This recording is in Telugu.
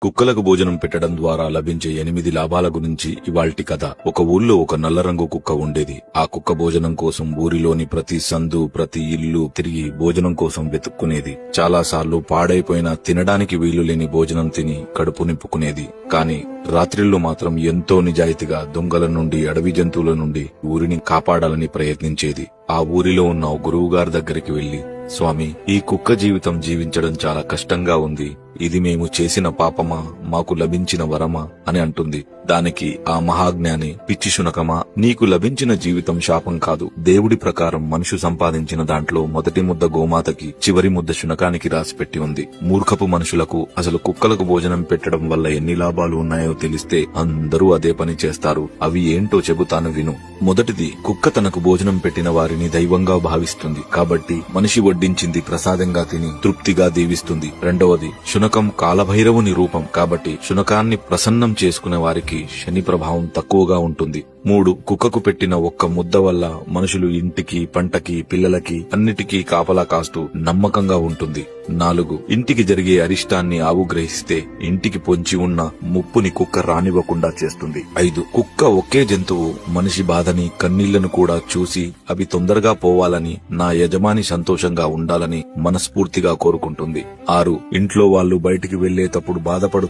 కుక్కలకు భోజనం పెట్టడం ద్వారా లభించే 8 లాభాల గురించి ఇవాల్టి కథ. ఒక ఊళ్ళో ఒక నల్ల రంగు కుక్క ఉండేది. ఆ కుక్క భోజనం కోసం ఊరిలోని ప్రతి సందు, ప్రతి ఇల్లు తిరిగి భోజనం కోసం వెతుక్కునేది. చాలాసార్లు పాడైపోయిన, తినడానికి వీలు లేని భోజనం తిని కడుపు నింపుకునేది. కాని రాత్రిళ్లు మాత్రం ఎంతో నిజాయితీగా దొంగల నుండి, అడవి జంతువుల నుండి ఊరిని కాపాడాలని ప్రయత్నించేది. ఆ ఊరిలో ఉన్న ఓ గురువుగారి దగ్గరికి వెళ్లి, స్వామి, ఈ కుక్క జీవితం జీవించడం చాలా కష్టంగా ఉంది. ఇది మేము చేసిన పాపమా, మాకు లభించిన వరమా అని అంటుంది. దానికి ఆ మహాజ్ఞాని, పిచ్చి శునకమా, నీకు లభించిన జీవితం శాపం కాదు. దేవుడి ప్రకారం మనుషు సంపాదించిన దాంట్లో మొదటి ముద్ద గోమాతకి, చివరి ముద్ద శునకానికి రాసిపెట్టి ఉంది. మూర్ఖపు మనుషులకు అసలు కుక్కలకు భోజనం పెట్టడం వల్ల ఎన్ని లాభాలు ఉన్నాయో తెలిస్తే అందరూ అదే పని చేస్తారు. అవి ఏంటో చెబుతాను విను. మొదటిది, కుక్క తనకు భోజనం పెట్టిన వారిని దైవంగా భావిస్తుంది కాబట్టి మనిషి వడ్డించింది ప్రసాదంగా తిని తృప్తిగా దీవిస్తుంది. రెండవది, శునకం కాలభైరవుని రూపం కాబట్టి శునకాన్ని ప్రసన్నం చేసుకునే వారికి శని ప్రభావం తక్కువగా ఉంటుంది. 3, కుక్కకు పెట్టిన ఒక్క ముద్ద వల్ల మనుషులు ఇంటికి, పంటకి, పిల్లలకి అన్నిటికీ కాపలా కాస్తూ నమ్మకంగా ఉంటుంది. 4, ఇంటికి జరిగే అరిష్టాన్ని ఆవు గ్రహిస్తే ఇంటికి పొంచి ఉన్న ముప్పుని కుక్క రానివ్వకుండా చేస్తుంది. 5, కుక్క ఒకే జంతువు మనిషి బాధని, కన్నీళ్లను కూడా చూసి అవి తొందరగా పోవాలని, నా యజమాని సంతోషంగా ఉండాలని మనస్ఫూర్తిగా కోరుకుంటుంది. 6, ఇంట్లో వాళ్ళు బయటికి వెళ్లేటప్పుడు బాధపడు